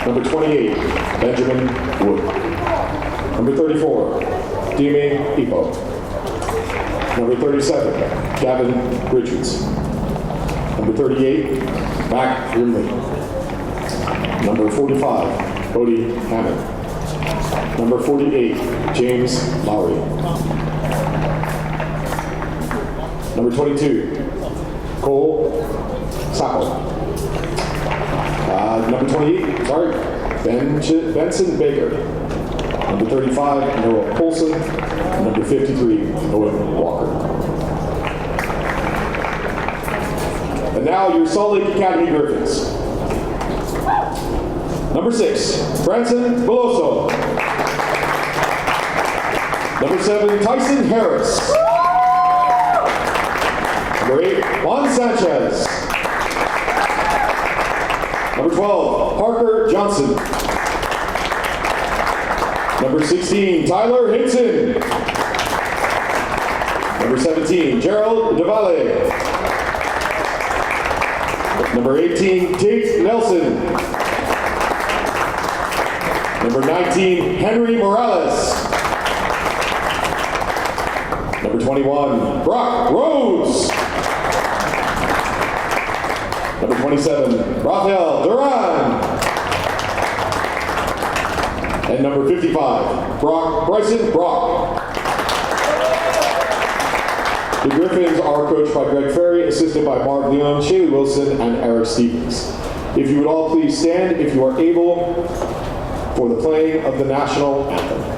Number 28, Benjamin Wood. Number 34, Dime Ipo. Number 37, Gavin Richards. Number 38, Mac Rimley. Number 45, Bodie Hammond. Number 48, James Lowry. Number 22, Cole Sacco. Number 28, sorry, Benson Baker. Number 35, Noah Colson. Number 53, Owen Walker. And now your Salt Lake Academy Griffins. Number 6, Branson Veloso. Number 7, Tyson Harris. Number 8, Juan Sanchez. Number 12, Parker Johnson. Number 16, Tyler Hinson. Number 17, Gerald Valle. Number 18, Tate Nelson. Number 19, Henry Morales. Number 21, Brock Rhodes. Number 27, Rafael Duran. And number 55, Bryson Brock. The Griffins are coached by Greg Ferry, assisted by Mark Leon, Shaylee Wilson, and Eric Stevens. If you would all please stand, if you are able, for the playing of the national anthem.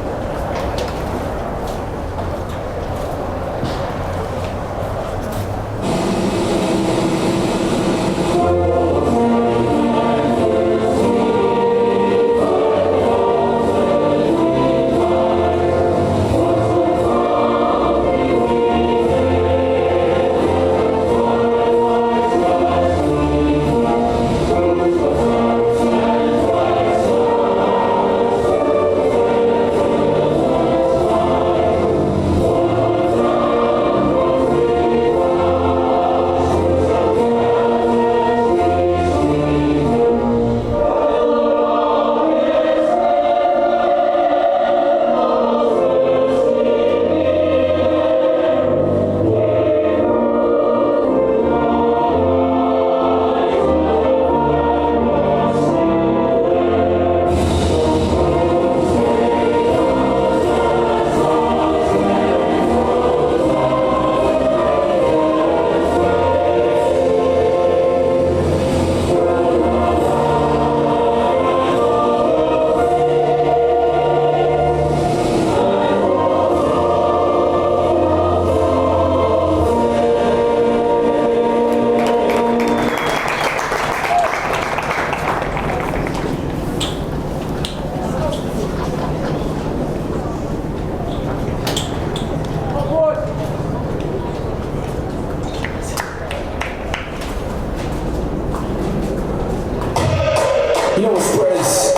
You know what spreads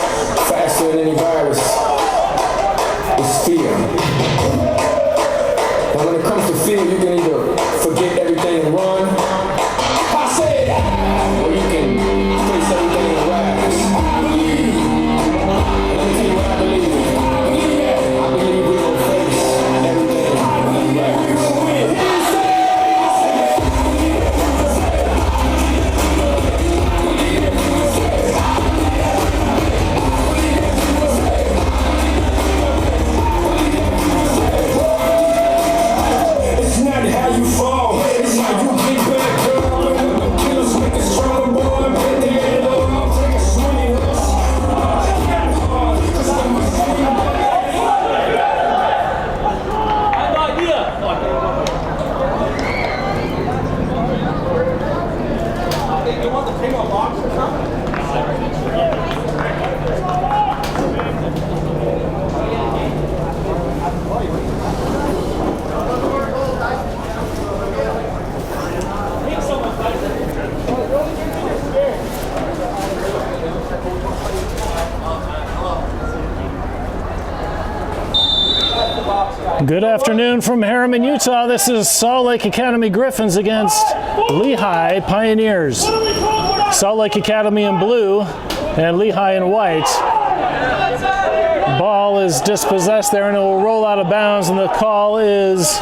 faster than any virus? It's fear. And when it comes to fear, you can either forget everything and run. I said, or you can face everything and rise. I believe. Let me tell you what I believe in. I believe we're going to face everything and rise. Good afternoon from Herriman, Utah. This is Salt Lake Academy Griffins against Lehi Pioneers. Salt Lake Academy in blue and Lehi in white. Ball is dispossessed there and it will roll out of bounds, and the call is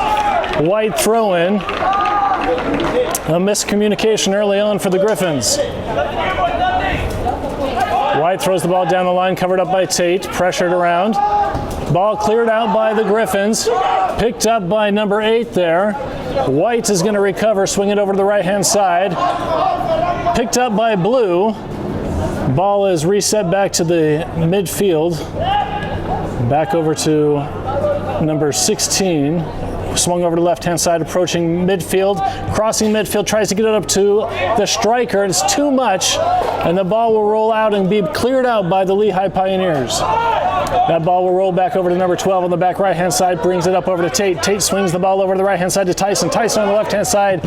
white throw-in. A miscommunication early on for the Griffins. White throws the ball down the line, covered up by Tate, pressured around. Ball cleared out by the Griffins, picked up by number 8 there. White is going to recover, swing it over to the right-hand side. Picked up by blue. Ball is reset back to the midfield. Back over to number 16. Swung over to the left-hand side, approaching midfield. Crossing midfield, tries to get it up to the striker. It's too much, and the ball will roll out and be cleared out by the Lehi Pioneers. That ball will roll back over to number 12 on the back right-hand side, brings it up over to Tate. Tate swings the ball over to the right-hand side to Tyson. Tyson on the left-hand side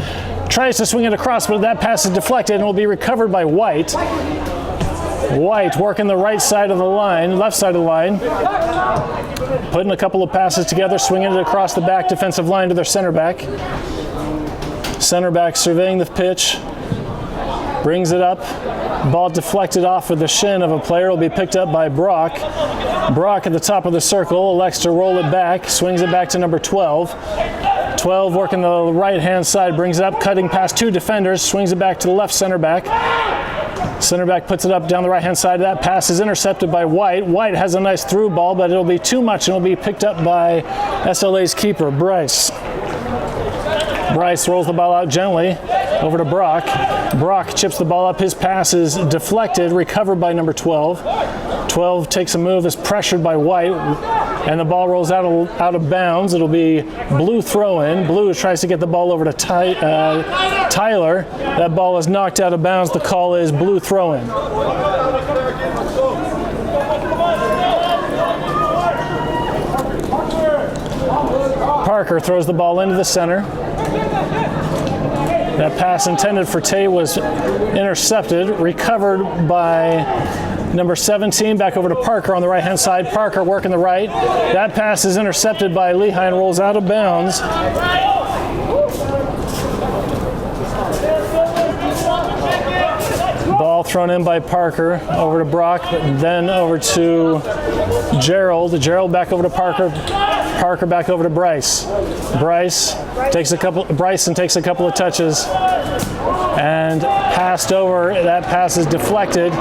tries to swing it across, but that pass is deflected and will be recovered by White. White working the right side of the line, left side of the line, putting a couple of passes together, swinging it across the back defensive line to their center back. Center back surveying the pitch, brings it up. Ball deflected off of the shin of a player, will be picked up by Brock. Brock at the top of the circle elects to roll it back, swings it back to number 12. 12 working the right-hand side, brings it up, cutting past 2 defenders, swings it back to the left center back. Center back puts it up down the right-hand side. That pass is intercepted by White. White has a nice through ball, but it'll be too much, and it'll be picked up by SLA's keeper, Bryce. Bryce rolls the ball out gently over to Brock. Brock chips the ball up. His pass is deflected, recovered by number 12. 12 takes a move, is pressured by White, and the ball rolls out of bounds. It'll be blue throw-in. Blue tries to get the ball over to Tyler. That ball is knocked out of bounds. The call is blue throw-in. Parker throws the ball into the center. That pass intended for Tate was intercepted, recovered by number 17, back over to Parker on the right-hand side. Parker working the right. That pass is intercepted by Lehi and rolls out of bounds. Ball thrown in by Parker, over to Brock, then over to Gerald. Gerald back over to Parker. Parker back over to Bryce. Bryson takes a couple of touches and passed over. That pass is deflected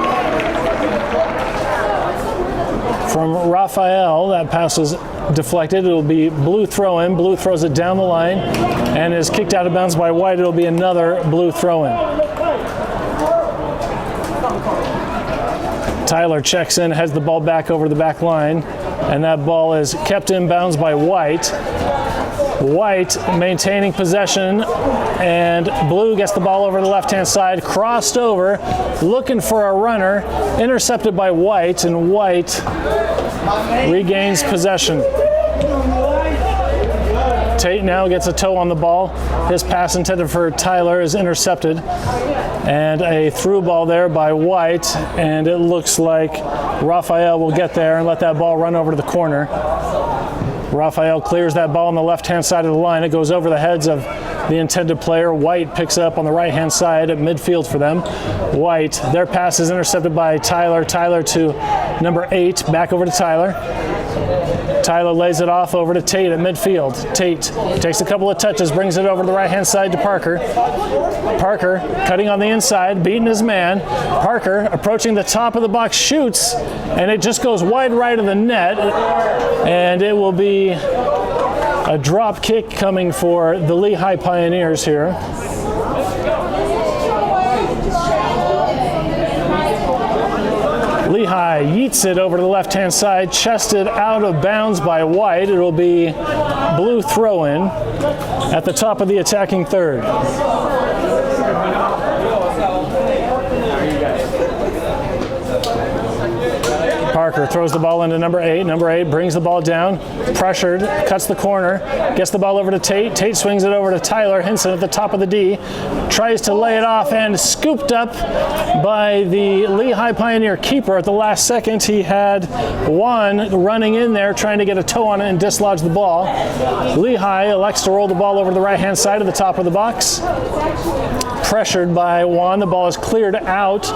from Raphael. That pass is deflected. It'll be blue throw-in. Blue throws it down the line and is kicked out of bounds by White. It'll be another blue throw-in. Tyler checks in, heads the ball back over the back line, and that ball is kept in bounds by White. White maintaining possession, and Blue gets the ball over the left-hand side, crossed over, looking for a runner, intercepted by White, and White regains possession. Tate now gets a toe on the ball. His pass intended for Tyler is intercepted. And a through ball there by White, and it looks like Raphael will get there and let that ball run over to the corner. Raphael clears that ball on the left-hand side of the line. It goes over the heads of the intended player. White picks up on the right-hand side at midfield for them. White, their pass is intercepted by Tyler. Tyler to number 8, back over to Tyler. Tyler lays it off over to Tate at midfield. Tate takes a couple of touches, brings it over to the right-hand side to Parker. Parker cutting on the inside, beating his man. Parker approaching the top of the box, shoots, and it just goes wide right of the net. And it will be a drop kick coming for the Lehi Pioneers here. Lehi yeets it over to the left-hand side, chested out of bounds by White. It will be blue throw-in at the top of the attacking third. Parker throws the ball into number 8. Number 8 brings the ball down, pressured, cuts the corner, gets the ball over to Tate. Tate swings it over to Tyler Hinson at the top of the D, tries to lay it off and scooped up by the Lehi Pioneer keeper at the last second. He had Juan running in there trying to get a toe on it and dislodge the ball. Lehi elects to roll the ball over to the right-hand side of the top of the box. Pressured by Juan, the ball is cleared out,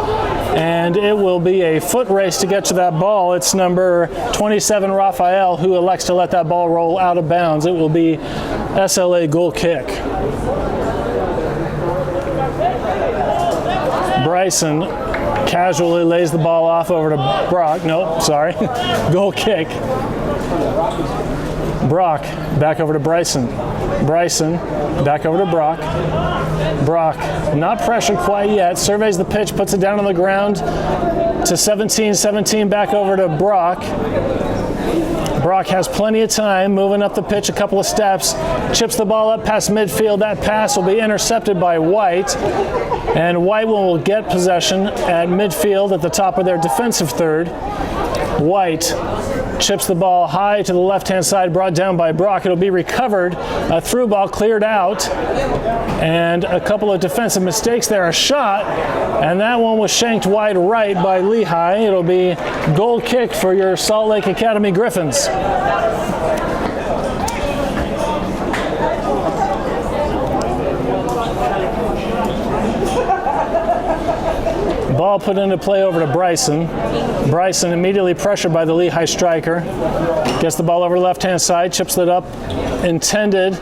and it will be a foot race to get to that ball. It's number 27, Raphael, who elects to let that ball roll out of bounds. It will be SLA goal kick. Bryson casually lays the ball off over to Brock. Nope, sorry. Goal kick. Brock back over to Bryson. Bryson back over to Brock. Brock not pressured quite yet. Surveys the pitch, puts it down on the ground to 17. 17 back over to Brock. Brock has plenty of time, moving up the pitch a couple of steps, chips the ball up past midfield. That pass will be intercepted by White, and White will get possession at midfield at the top of their defensive third. White chips the ball high to the left-hand side, brought down by Brock. It'll be recovered, a through ball cleared out, and a couple of defensive mistakes there. A shot, and that one was shanked wide right by Lehi. It'll be goal kick for your Salt Lake Academy Griffins. Ball put into play over to Bryson. Bryson immediately pressured by the Lehi striker. Gets the ball over the left-hand side, chips it up, intended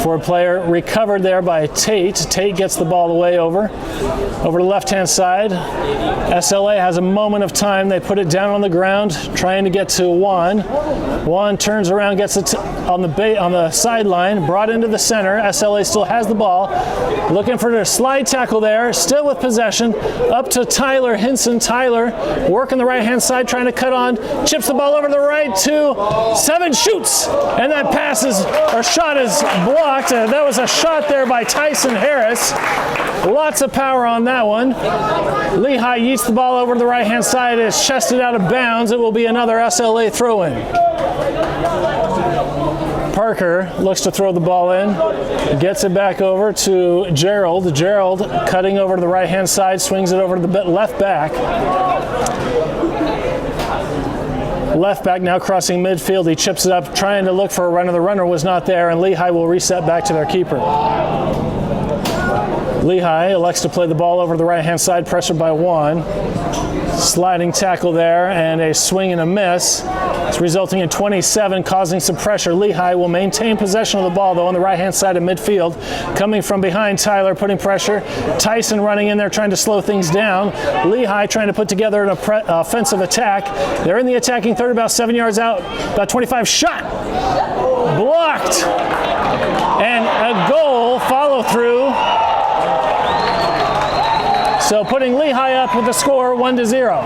for a player, recovered there by Tate. Tate gets the ball away over to the left-hand side. SLA has a moment of time. They put it down on the ground, trying to get to Juan. Juan turns around, gets it on the sideline, brought into the center. SLA still has the ball, looking for a slide tackle there, still with possession, up to Tyler Hinson. Tyler working the right-hand side, trying to cut on, chips the ball over to the right to 7, shoots, and that shot is blocked. That was a shot there by Tyson Harris. Lots of power on that one. Lehi yeets the ball over to the right-hand side. It's chested out of bounds. It will be another SLA throw-in. Parker looks to throw the ball in, gets it back over to Gerald. Gerald cutting over to the right-hand side, swings it over to the left back. Left back now crossing midfield. He chips it up, trying to look for a runner. The runner was not there, and Lehi will reset back to their keeper. Lehi elects to play the ball over to the right-hand side, pressured by Juan. Sliding tackle there, and a swing and a miss. It's resulting in 27, causing some pressure. Lehi will maintain possession of the ball, though, on the right-hand side of midfield. Coming from behind, Tyler putting pressure. Tyson running in there, trying to slow things down. Lehi trying to put together an offensive attack. They're in the attacking third, about 7 yards out, about 25. Shot! Blocked! And a goal follow-through. So putting Lehi up with the score 1-0.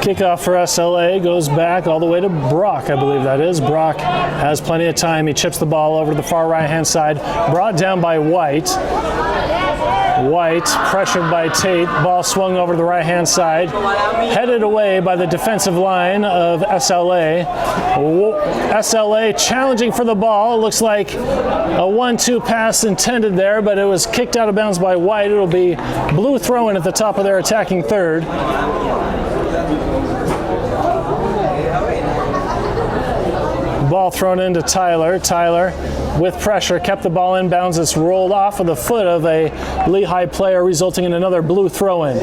Kickoff for SLA goes back all the way to Brock, I believe that is. Brock has plenty of time. He chips the ball over to the far right-hand side, brought down by White. White pressured by Tate. Ball swung over to the right-hand side, headed away by the defensive line of SLA. SLA challenging for the ball. Looks like a 1-2 pass intended there, but it was kicked out of bounds by White. It'll be blue throw-in at the top of their attacking third. Ball thrown into Tyler. Tyler with pressure, kept the ball in bounds. It's rolled off of the foot of a Lehi player, resulting in another blue throw-in.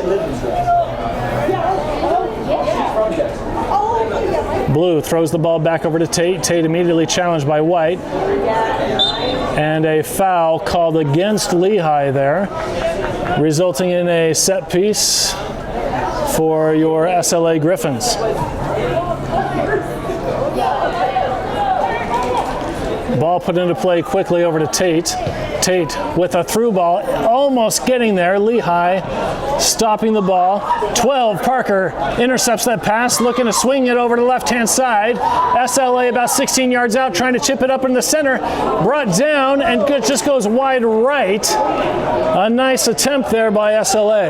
Blue throws the ball back over to Tate. Tate immediately challenged by White. And a foul called against Lehi there, resulting in a set piece for your SLA Griffins. Ball put into play quickly over to Tate. Tate with a through ball, almost getting there. Lehi stopping the ball. 12, Parker intercepts that pass, looking to swing it over to the left-hand side. SLA about 16 yards out, trying to chip it up in the center. Brought down and just goes wide right. A nice attempt there by SLA.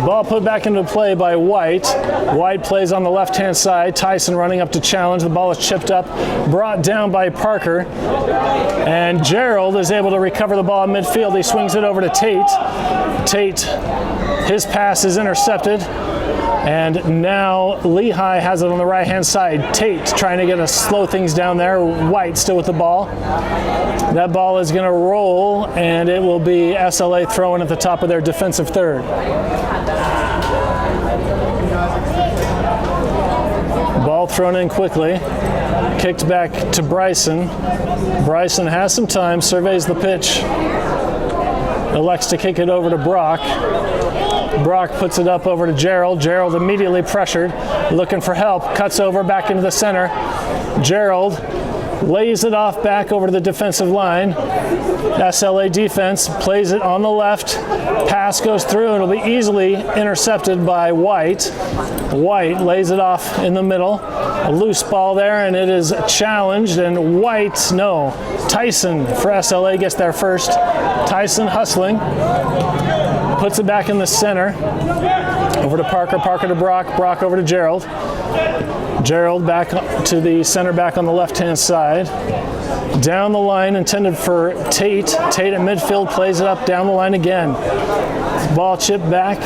Ball put back into play by White. White plays on the left-hand side. Tyson running up to challenge. The ball is chipped up, brought down by Parker. And Gerald is able to recover the ball in midfield. He swings it over to Tate. Tate, his pass is intercepted. And now Lehi has it on the right-hand side. Tate trying to get to slow things down there. White still with the ball. That ball is going to roll, and it will be SLA throwing at the top of their defensive third. Ball thrown in quickly. Kicked back to Bryson. Bryson has some time, surveys the pitch. Elects to kick it over to Brock. Brock puts it up over to Gerald. Gerald immediately pressured, looking for help. Cuts over back into the center. Gerald lays it off back over to the defensive line. SLA defense plays it on the left. Pass goes through and it'll be easily intercepted by White. White lays it off in the middle. A loose ball there, and it is challenged, and Tyson for SLA gets there first. Tyson hustling. Puts it back in the center. Over to Parker. Parker to Brock. Brock over to Gerald. Gerald back to the center back on the left-hand side. Down the line, intended for Tate. Tate at midfield plays it up down the line again. Ball chipped back.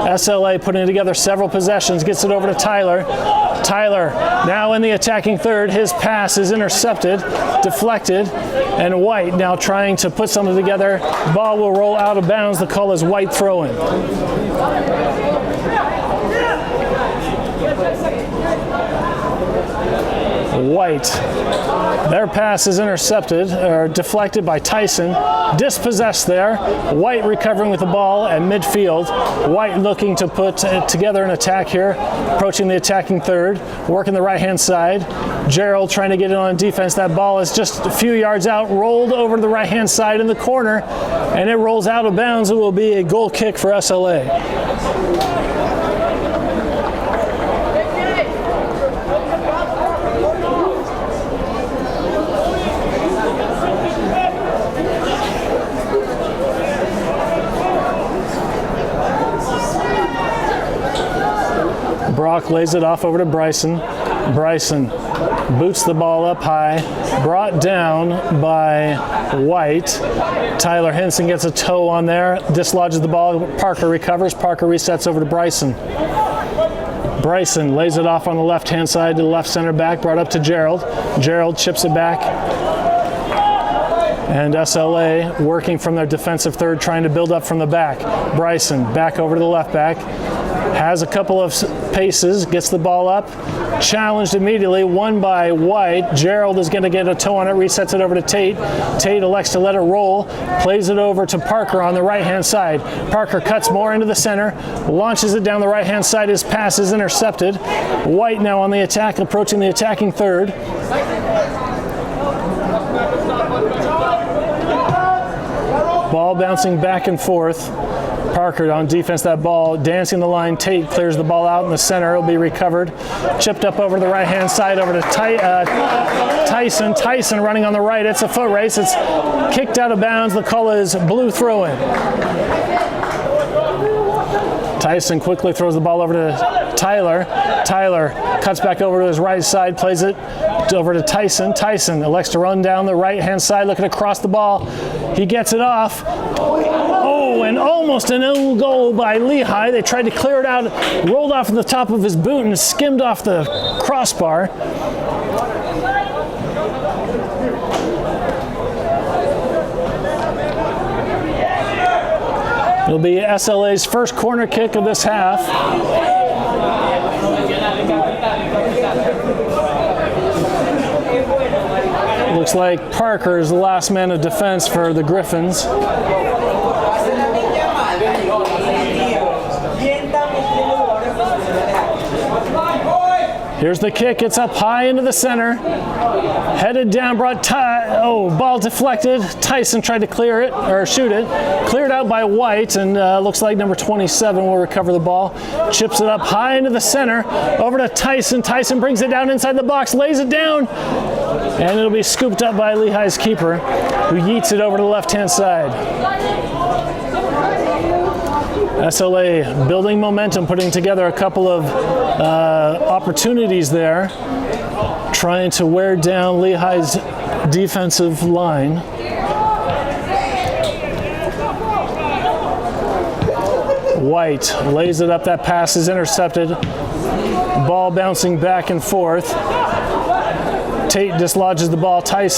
SLA putting together several possessions. Gets it over to Tyler. Tyler now in the attacking third. His pass is intercepted, deflected, and White now trying to put something together. Ball will roll out of bounds. The call is White throwing. White. Their pass is intercepted or deflected by Tyson. Dispossessed there. White recovering with the ball at midfield. White looking to put together an attack here. Approaching the attacking third. Working the right-hand side. Gerald trying to get it on defense. That ball is just a few yards out. Rolled over to the right-hand side in the corner. And it rolls out of bounds. It will be a goal kick for SLA. Brock lays it off over to Bryson. Bryson boots the ball up high, brought down by White. Tyler Hinson gets a toe on there, dislodges the ball. Parker recovers. Parker resets over to Bryson. Bryson lays it off on the left-hand side to the left center back, brought up to Gerald. Gerald chips it back. And SLA working from their defensive third, trying to build up from the back. Bryson back over to the left back. Has a couple of paces, gets the ball up, challenged immediately, won by White. Gerald is going to get a toe on it, resets it over to Tate. Tate elects to let it roll, plays it over to Parker on the right-hand side. Parker cuts more into the center, launches it down the right-hand side. His pass is intercepted. White now on the attack, approaching the attacking third. Ball bouncing back and forth. Parker on defense, that ball dancing the line. Tate clears the ball out in the center. It'll be recovered. Chipped up over to the right-hand side over to Tyson. Tyson running on the right. It's a foot race. It's kicked out of bounds. The call is blue throw-in. Tyson quickly throws the ball over to Tyler. Tyler cuts back over to his right side, plays it over to Tyson. Tyson elects to run down the right-hand side, looking across the ball. He gets it off. Oh, and almost an own goal by Lehi. They tried to clear it out, rolled off the top of his boot and skimmed off the crossbar. It'll be SLA's first corner kick of this half. Looks like Parker is the last man of defense for the Griffins. Here's the kick. It's up high into the center. Headed down, ball deflected. Tyson tried to clear it, or shoot it. Cleared out by White, and looks like number 27 will recover the ball. Chips it up high into the center. Over to Tyson. Tyson brings it down inside the box, lays it down, and it'll be scooped up by Lehi's keeper, who yeets it over to the left-hand side. SLA building momentum, putting together a couple of opportunities there, trying to wear down Lehi's defensive line. White lays it up, that pass is intercepted. Ball bouncing back and forth. Tate dislodges the ball. Tate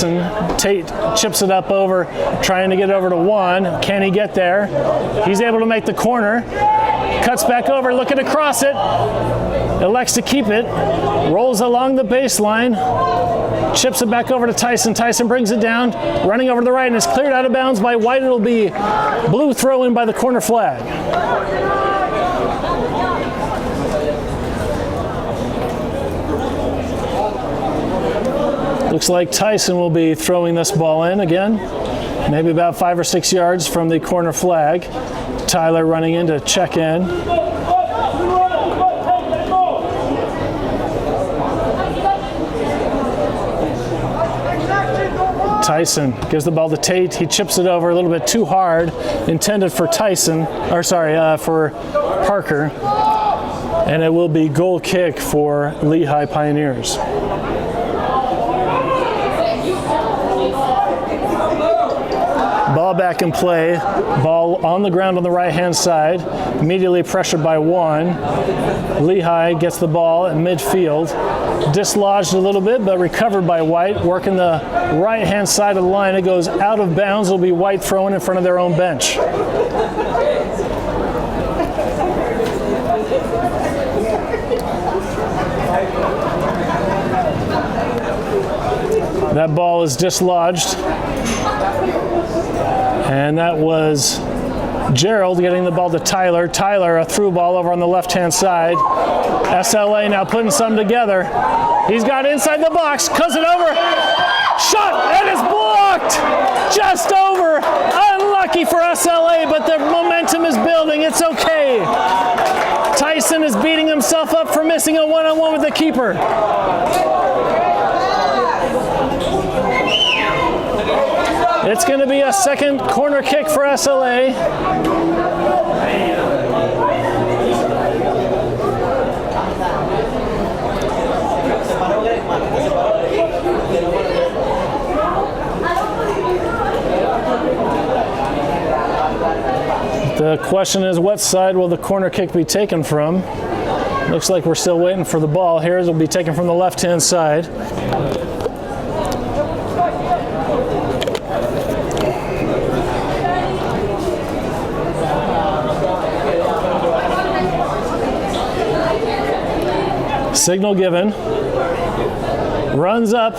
chips it up over, trying to get over to Juan. Can he get there? He's able to make the corner. Cuts back over, looking to cross it. Elects to keep it. Rolls along the baseline. Chips it back over to Tyson. Tyson brings it down, running over to the right, and is cleared out of bounds by White. It'll be blue throw in by the corner flag. Looks like Tyson will be throwing this ball in again, maybe about 5 or 6 yards from the corner flag. Tyler running in to check in. Tyson gives the ball to Tate. He chips it over a little bit too hard, intended for for Parker. And it will be goal kick for Lehi Pioneers. Ball back in play. Ball on the ground on the right-hand side. Immediately pressured by Juan. Lehi gets the ball at midfield. Dislodged a little bit, but recovered by White. Working the right-hand side of the line. It goes out of bounds. It'll be White throwing in front of their own bench. That ball is dislodged. And that was Gerald getting the ball to Tyler. Tyler, a through ball over on the left-hand side. SLA now putting some together. He's got inside the box, cuts it over. Shot, and it's blocked! Just over. Unlucky for SLA, but the momentum is building. It's okay. Tyson is beating himself up for missing a one-on-one with the keeper. It's going to be a second corner kick for SLA. The question is, what side will the corner kick be taken from? Looks like we're still waiting for the ball. Here it'll be taken from the left-hand side. Signal given. Runs up,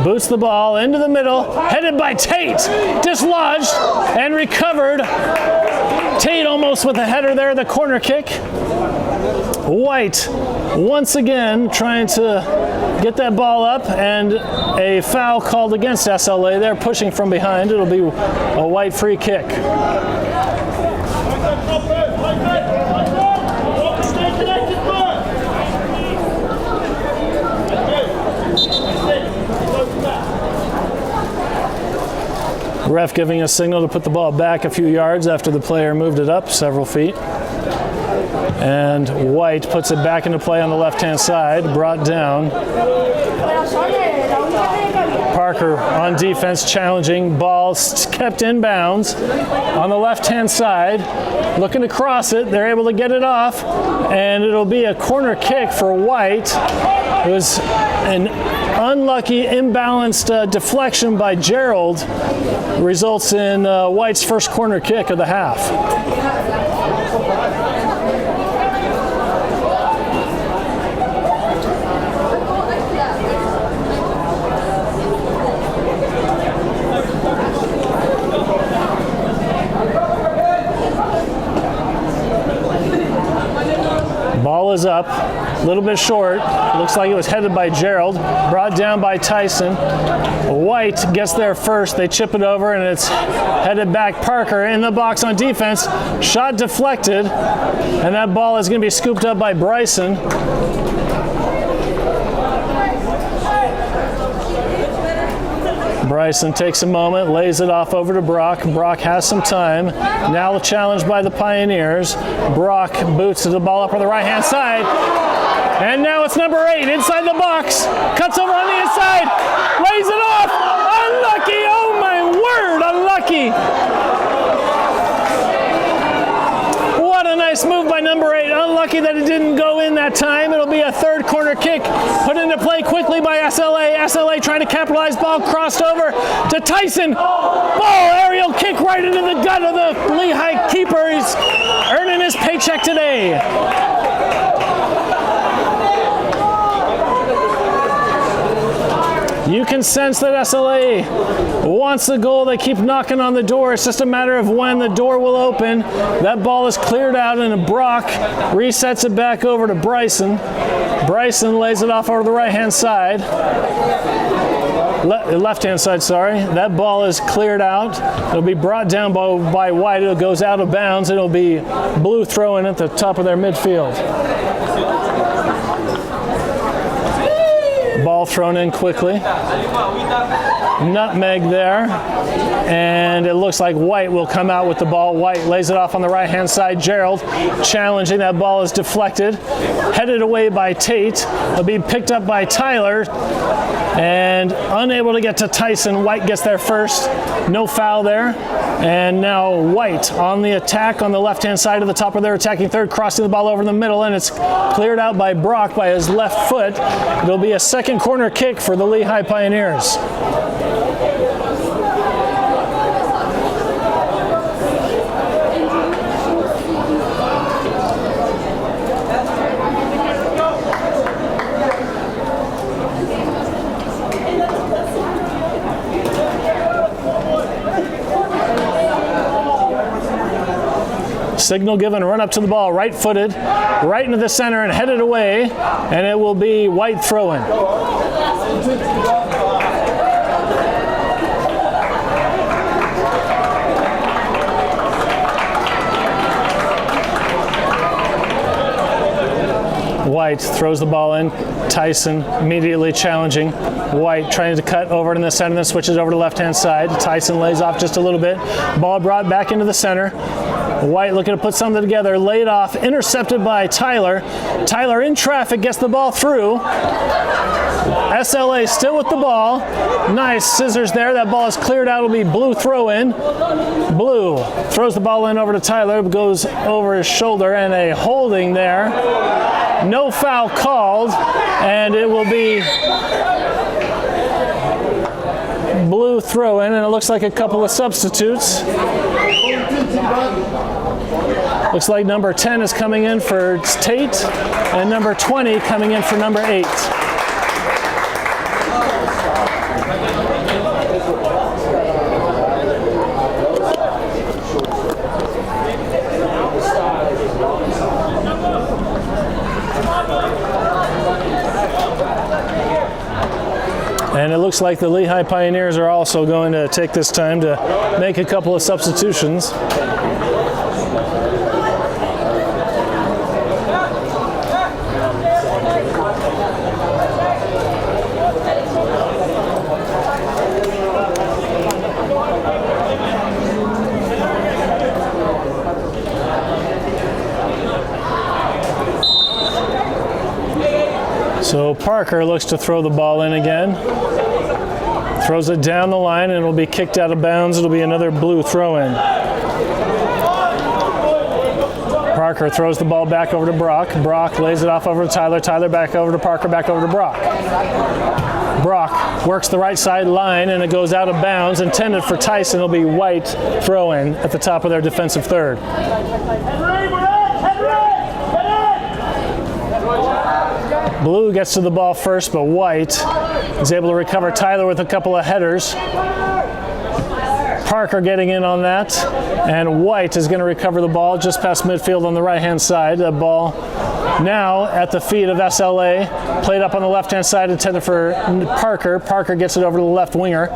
boots the ball into the middle, headed by Tate. Dislodged and recovered. Tate almost with a header there, the corner kick. White once again trying to get that ball up, and a foul called against SLA. They're pushing from behind. It'll be a White free kick. Ref giving a signal to put the ball back a few yards after the player moved it up several feet. And White puts it back into play on the left-hand side, brought down. Parker on defense, challenging. Ball kept in bounds on the left-hand side. Looking to cross it. They're able to get it off. And it'll be a corner kick for White. It was an unlucky, imbalanced deflection by Gerald. Results in White's first corner kick of the half. Ball is up, a little bit short. Looks like it was headed by Gerald, brought down by Tyson. White gets there first. They chip it over, and it's headed back. Parker in the box on defense. Shot deflected, and that ball is going to be scooped up by Bryson. Bryson takes a moment, lays it off over to Brock. Brock has some time. Now the challenge by the Pioneers. Brock boots the ball up on the right-hand side. And now it's number 8 inside the box. Cuts over on the inside. Lays it off. Unlucky. Oh my word, unlucky. What a nice move by number 8. Unlucky that it didn't go in that time. It'll be a third corner kick put into play quickly by SLA. SLA trying to capitalize. Ball crossed over to Tyson. Ball aerial kick right into the gut of the Lehigh keeper. He's earning his paycheck today. You can sense that SLA wants the goal. They keep knocking on the door. It's just a matter of when the door will open. That ball is cleared out, and Brock resets it back over to Bryson. Bryson lays it off over the right-hand side. Left-hand side, sorry. That ball is cleared out. It'll be brought down by White. It goes out of bounds. It'll be Blue throwing at the top of their midfield. Ball thrown in quickly. Nutmeg there. And it looks like White will come out with the ball. White lays it off on the right-hand side. Gerald challenging. That ball is deflected. Headed away by Tate. It'll be picked up by Tyler. And unable to get to Tyson. White gets there first. No foul there. And now White on the attack on the left-hand side of the top of their attacking third, crossing the ball over the middle, and it's cleared out by Brock by his left foot. It'll be a second corner kick for the Lehi Pioneers. Signal given, run up to the ball, right-footed, right into the center and headed away, and it will be White throwing. White throws the ball in. Tyson immediately challenging. White trying to cut over in the center, then switches over to the left-hand side. Tyson lays off just a little bit. Ball brought back into the center. White looking to put something together, laid off, intercepted by Tyler. Tyler in traffic, gets the ball through. SLA still with the ball. Nice scissors there. That ball is cleared out. It'll be Blue throw in. Blue throws the ball in over to Tyler, goes over his shoulder, and a holding there. No foul called, and it will be Blue throw in, and it looks like a couple of substitutes. Looks like number 10 is coming in for Tate, and number 20 coming in for number 8. And it looks like the Lehi Pioneers are also going to take this time to make a couple of substitutions. Parker looks to throw the ball in again. Throws it down the line and it'll be kicked out of bounds. It'll be another blue throw-in. Parker throws the ball back over to Brock. Brock lays it off over to Tyler. Tyler back over to Parker, back over to Brock. Brock works the right side line and it goes out of bounds. Intended for Tyson. It'll be white throw-in at the top of their defensive third. Blue gets to the ball first, but white is able to recover Tyler with a couple of headers. Parker getting in on that, and white is going to recover the ball just past midfield on the right-hand side. The ball now at the feet of SLA, played up on the left-hand side, intended for Parker. Parker gets it over to the left winger.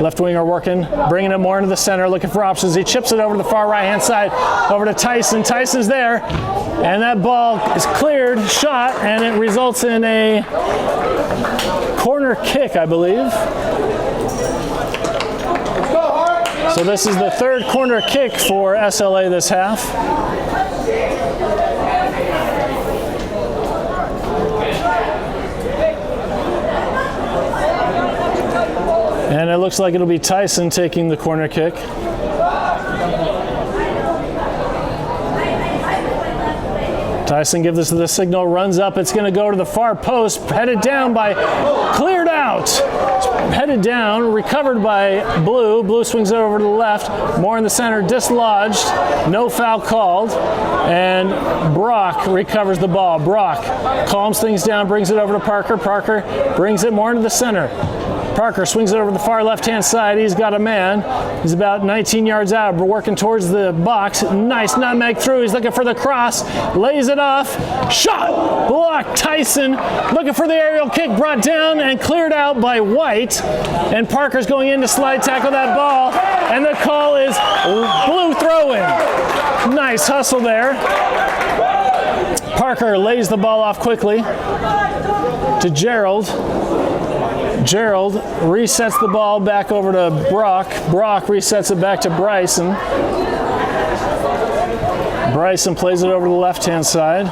Left winger working, bringing it more into the center, looking for options. He chips it over to the far right-hand side, over to Tyson. Tyson's there, and that ball is cleared, shot, and it results in a corner kick, I believe. So this is the third corner kick for SLA this half. And it looks like it'll be Tyson taking the corner kick. Tyson gives us the signal, runs up. It's going to go to the far post, headed down by, cleared out. Headed down, recovered by Blue. Blue swings it over to the left, more in the center, dislodged. No foul called. And Brock recovers the ball. Brock calms things down, brings it over to Parker. Parker brings it more into the center. Parker swings it over the far left-hand side. He's got a man. He's about 19 yards out. We're working towards the box. Nice nutmeg through. He's looking for the cross. Lays it off. Shot! Blocked. Tyson looking for the aerial kick. Brought down and cleared out by White. And Parker's going in to slide tackle that ball. And the call is blue throw-in. Nice hustle there. Parker lays the ball off quickly to Gerald. Gerald resets the ball back over to Brock. Brock resets it back to Bryson. Bryson plays it over to the left-hand side.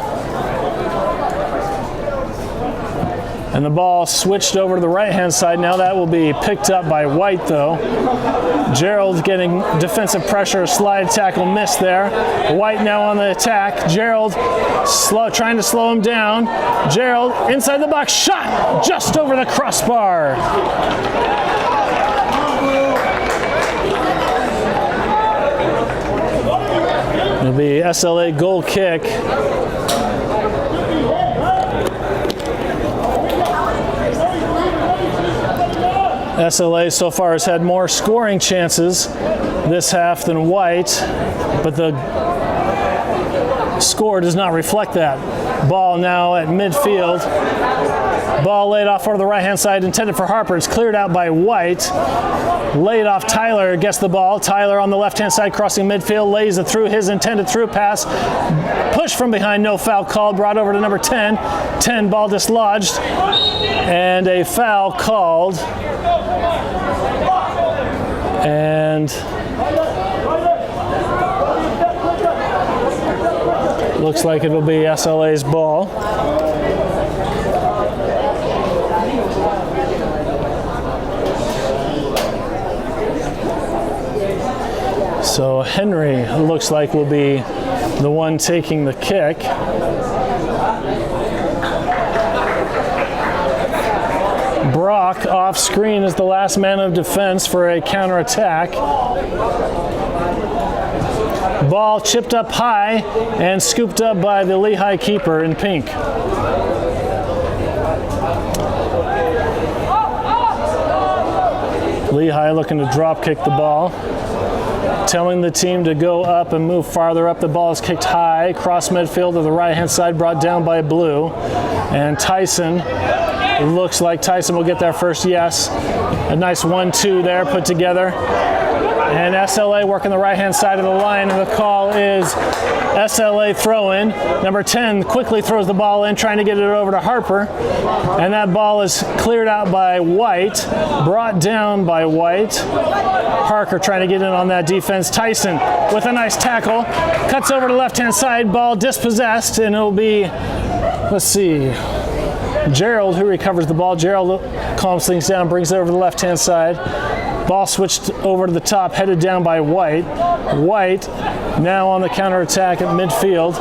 And the ball switched over to the right-hand side. Now that will be picked up by White, though. Gerald getting defensive pressure, slide tackle missed there. White now on the attack. Gerald trying to slow him down. Gerald inside the box, shot just over the crossbar. It'll be SLA goal kick. SLA so far has had more scoring chances this half than White, but the score does not reflect that. Ball now at midfield. Ball laid off over the right-hand side, intended for Harper. It's cleared out by White. Laid off Tyler, gets the ball. Tyler on the left-hand side, crossing midfield, lays it through his intended through pass. Push from behind, no foul called. Brought over to number 10. 10, ball dislodged. And a foul called. And looks like it'll be SLA's ball. So Henry looks like will be the one taking the kick. Brock off screen is the last man of defense for a counterattack. Ball chipped up high and scooped up by the Lehi keeper in pink. Lehi looking to drop kick the ball. Telling the team to go up and move farther up. The ball is kicked high, cross midfield to the right-hand side, brought down by Blue. And Tyson, looks like Tyson will get there first, yes. A nice 1-2 there put together. And SLA working the right-hand side of the line, and the call is SLA throw-in. Number 10 quickly throws the ball in, trying to get it over to Harper. And that ball is cleared out by White, brought down by White. Parker trying to get in on that defense. Tyson with a nice tackle. Cuts over to the left-hand side, ball dispossessed, and it'll be, let's see, Gerald, who recovers the ball. Gerald calms things down, brings it over to the left-hand side. Ball switched over to the top, headed down by White. White now on the counterattack at midfield.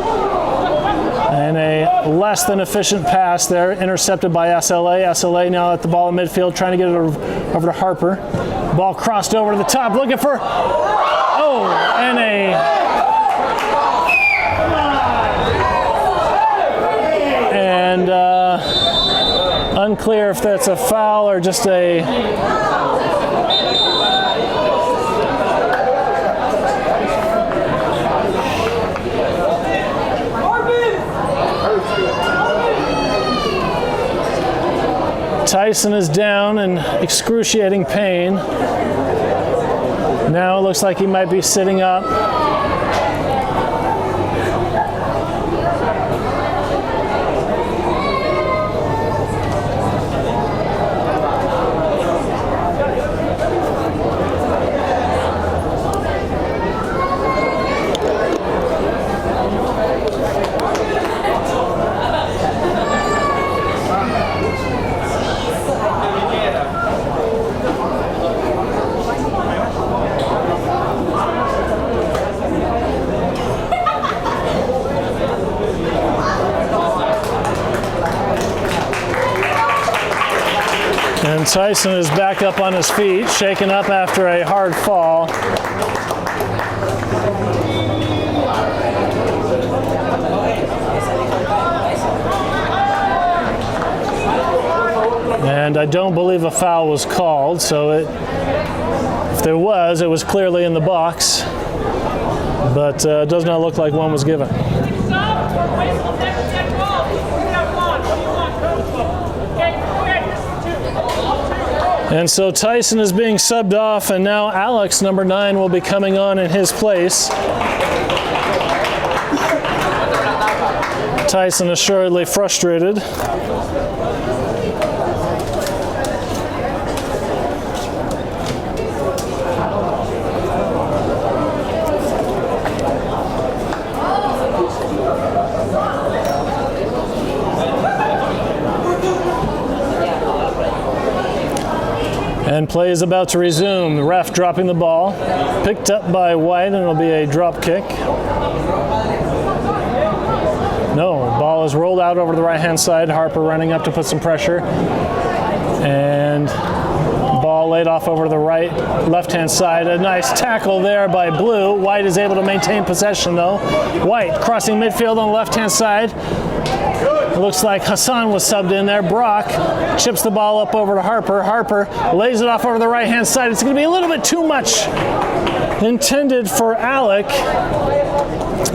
And a less than efficient pass there, intercepted by SLA. SLA now at the ball in midfield, trying to get it over to Harper. Ball crossed over to the top, looking for, and unclear if that's a foul or just a Tyson is down in excruciating pain. Now it looks like he might be sitting up. And Tyson is back up on his feet, shaken up after a hard fall. And I don't believe a foul was called, so if there was, it was clearly in the box, but it does not look like one was given. And so Tyson is being subbed off, and now Alex, number 9, will be coming on in his place. Tyson assuredly frustrated. And play is about to resume. The ref dropping the ball. Picked up by White, and it'll be a drop kick. No, ball is rolled out over the right-hand side. Harper running up to put some pressure. And ball laid off over to the left-hand side. A nice tackle there by Blue. White is able to maintain possession, though. White crossing midfield on the left-hand side. It looks like Hassan was subbed in there. Brock chips the ball up over to Harper. Harper lays it off over the right-hand side. It's going to be a little bit too much intended for Alec,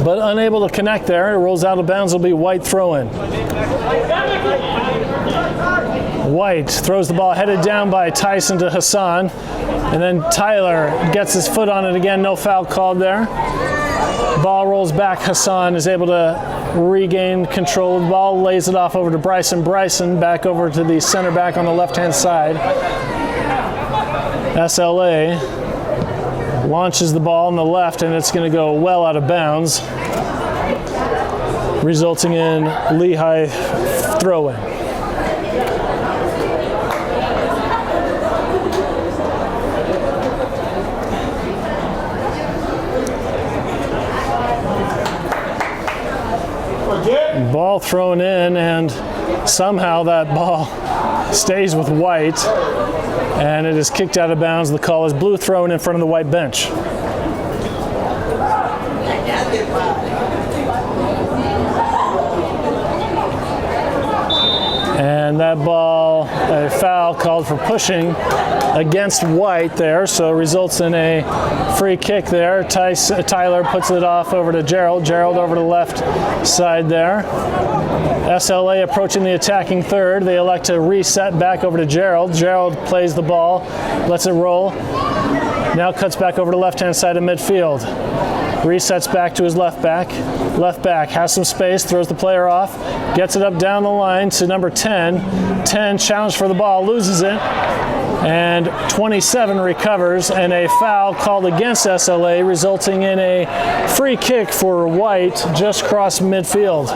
but unable to connect there. It rolls out of bounds. It'll be White throw-in. White throws the ball headed down by Tyson to Hassan, and then Tyler gets his foot on it again. No foul called there. Ball rolls back. Hassan is able to regain control of the ball, lays it off over to Bryson. Bryson back over to the center back on the left-hand side. SLA launches the ball on the left, and it's going to go well out of bounds, resulting in Lehi throw-in. Ball thrown in, and somehow that ball stays with White, and it is kicked out of bounds. The call is Blue thrown in front of the White bench. And that ball, a foul called for pushing against White there, so results in a free kick there. Tyler puts it off over to Gerald. Gerald over to the left side there. SLA approaching the attacking third. They elect to reset back over to Gerald. Gerald plays the ball, lets it roll. Now cuts back over to the left-hand side of midfield. Resets back to his left back. Left back has some space, throws the player off, gets it up down the line to number 10. 10 challenged for the ball, loses it, and 27 recovers, and a foul called against SLA, resulting in a free kick for White just across midfield.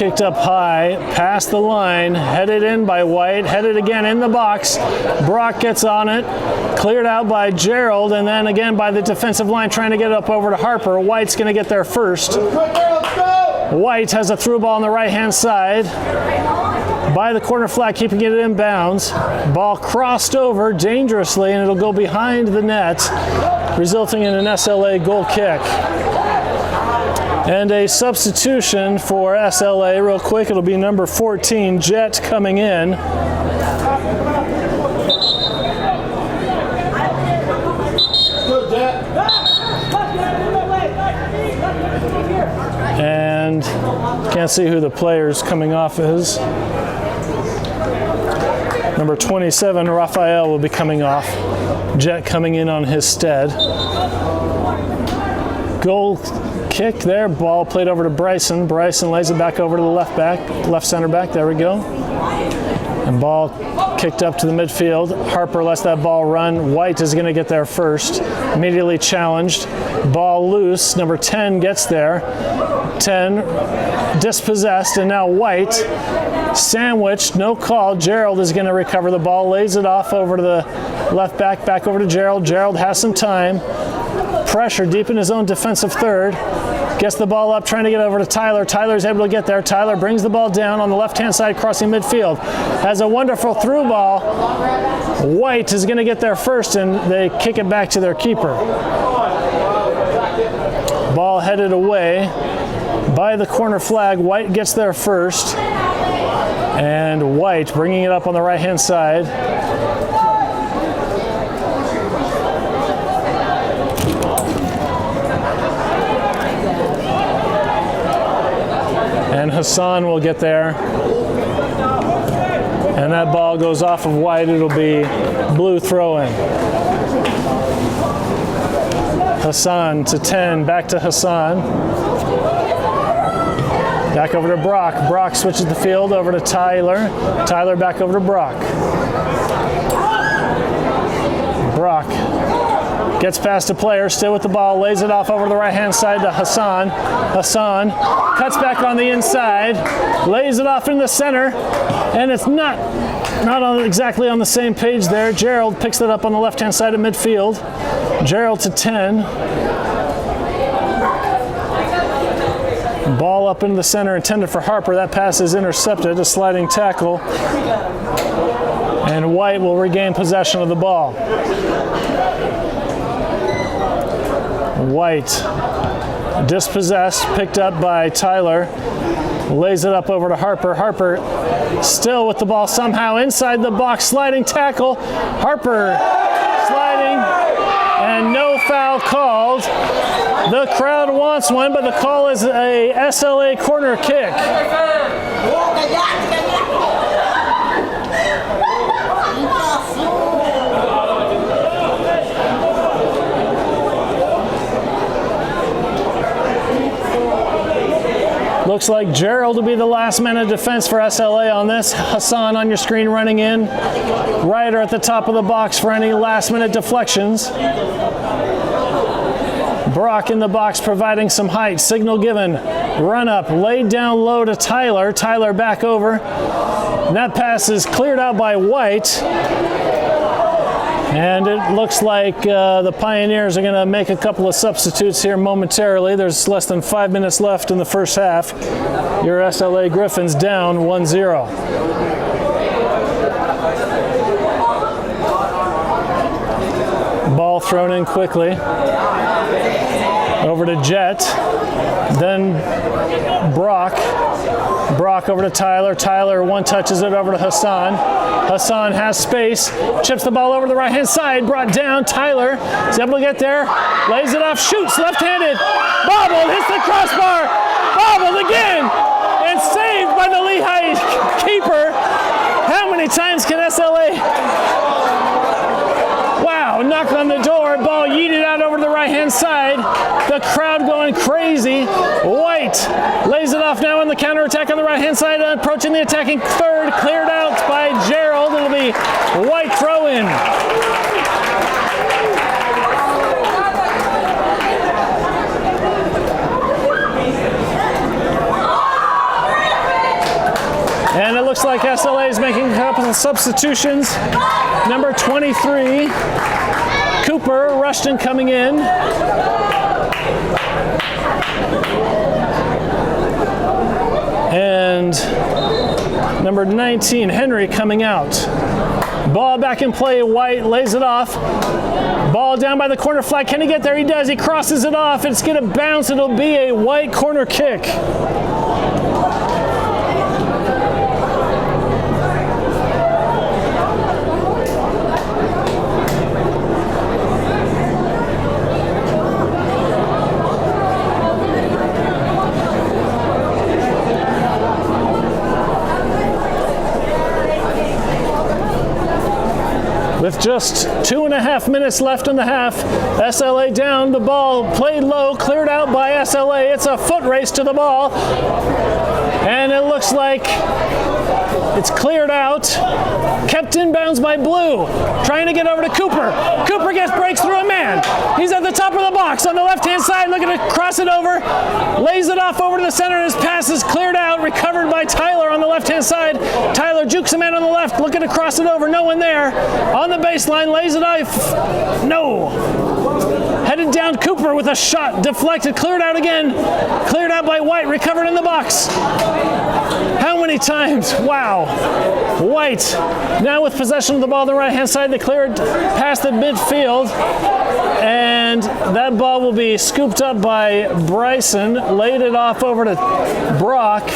kicked up high, past the line, headed in by White, headed again in the box. Brock gets on it, cleared out by Gerald, and then again by the defensive line trying to get up over to Harper. White's going to get there first. White has a through ball on the right-hand side. By the corner flag, keeping it in bounds. Ball crossed over dangerously, and it'll go behind the net, resulting in an SLA goal kick. And a substitution for SLA real quick. It'll be number 14, Jet, coming in. And can't see who the player's coming off is. Number 27, Raphael, will be coming off. Jet coming in on his stead. Goal kick there. Ball played over to Bryson. Bryson lays it back over to the left center back. There we go. And ball kicked up to the midfield. Harper lets that ball run. White is going to get there first. Immediately challenged. Ball loose. Number 10 gets there. 10 dispossessed, and now White sandwiched, no call. Gerald is going to recover the ball, lays it off over to the left back over to Gerald. Gerald has some time. Pressure deep in his own defensive third. Gets the ball up, trying to get over to Tyler. Tyler's able to get there. Tyler brings the ball down on the left-hand side, crossing midfield. Has a wonderful through ball. White is going to get there first, and they kick it back to their keeper. Ball headed away by the corner flag. White gets there first, and White bringing it up on the right-hand side. And Hassan will get there, and that ball goes off of White. It'll be blue throw-in. Hassan to 10, back to Hassan. Back over to Brock. Brock switches the field over to Tyler. Tyler back over to Brock. Brock gets past a player, still with the ball, lays it off over the right-hand side to Hassan. Hassan cuts back on the inside, lays it off in the center, and it's not exactly on the same page there. Gerald picks it up on the left-hand side of midfield. Gerald to 10. Ball up into the center, intended for Harper. That pass is intercepted, a sliding tackle. And White will regain possession of the ball. White dispossessed, picked up by Tyler. Lays it up over to Harper. Harper still with the ball somehow inside the box. Sliding tackle. Harper sliding, and no foul called. The crowd wants one, but the call is a SLA corner kick. Looks like Gerald will be the last man of defense for SLA on this. Hassan on your screen running in. Ryder at the top of the box for any last-minute deflections. Brock in the box providing some height. Signal given. Run up. Laid down low to Tyler. Tyler back over. And that pass is cleared out by White. And it looks like the Pioneers are going to make a couple of substitutes here momentarily. There's less than 5 minutes left in the first half. Your SLA Griffins down 1-0. Ball thrown in quickly. Over to Jet. Then Brock. Brock over to Tyler. Tyler one-touches it over to Hassan. Hassan has space. Chips the ball over to the right-hand side. Brought down. Tyler is able to get there. Lays it off. Shoots left-handed. Bobbled. Hits the crossbar. Bobbled again. And saved by the Lehi keeper. How many times can SLA... Wow, knock on the door, ball yeeted out over to the right-hand side. The crowd going crazy. White lays it off now on the counterattack on the right-hand side, approaching the attacking third, cleared out by Gerald. It'll be White throw-in. the substitutions. Number 23, Cooper, Rushton coming in. And number 19, Henry coming out. Ball back in play, White lays it off. Ball down by the corner flag. Can he get there? He does. He crosses it off. It's going to bounce. It'll be a White corner kick. With just 2.5 minutes left in the half, SLA down, the ball played low, cleared out by SLA. It's a foot race to the ball, and it looks like it's cleared out, kept in bounds by Blue, trying to get over to Cooper. Cooper breaks through a man. He's at the top of the box on the left-hand side, looking to cross it over, lays it off over to the center, and his pass is cleared out, recovered by Tyler on the left-hand side. Tyler jukes a man on the left, looking to cross it over, no one there. On the baseline, lays it off, no. Headed down, Cooper with a shot, deflected, cleared out again, cleared out by White, recovered in the box. How many times? Wow. White now with possession of the ball on the right-hand side. They cleared past the midfield, and that ball will be scooped up by Bryson, laid it off over to Brock.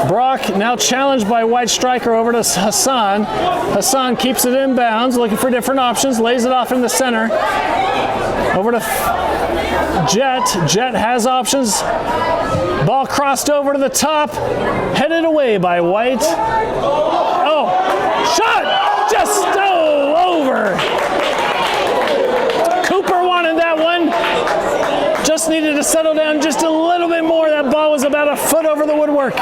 Brock now challenged by White striker over to Hassan. Hassan keeps it in bounds, looking for different options, lays it off in the center. Over to Jet. Jet has options. Ball crossed over to the top, headed away by White. Oh, shot! Just over. Cooper wanted that one. Just needed to settle down just a little bit more. That ball was about a foot over the woodwork.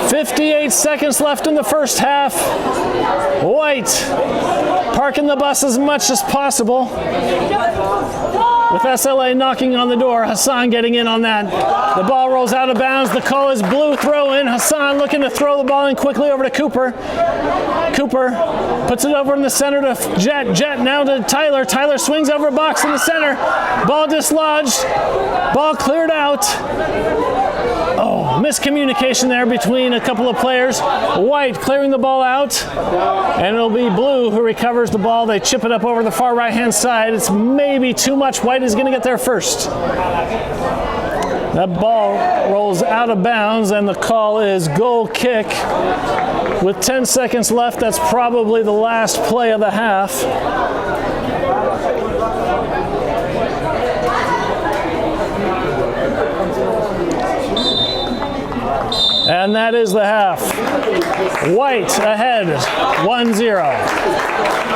58 seconds left in the first half. White parking the bus as much as possible. With SLA knocking on the door, Hassan getting in on that. The ball rolls out of bounds. The call is Blue throw in. Hassan looking to throw the ball in quickly over to Cooper. Cooper puts it over in the center to Jet. Jet now to Tyler. Tyler swings over box in the center. Ball dislodged. Ball cleared out. Oh, miscommunication there between a couple of players. White clearing the ball out, and it'll be Blue who recovers the ball. They chip it up over the far right-hand side. It's maybe too much. White is going to get there first. That ball rolls out of bounds, and the call is goal kick. With 10 seconds left, that's probably the last play of the half. And that is the half. White ahead, 1-0.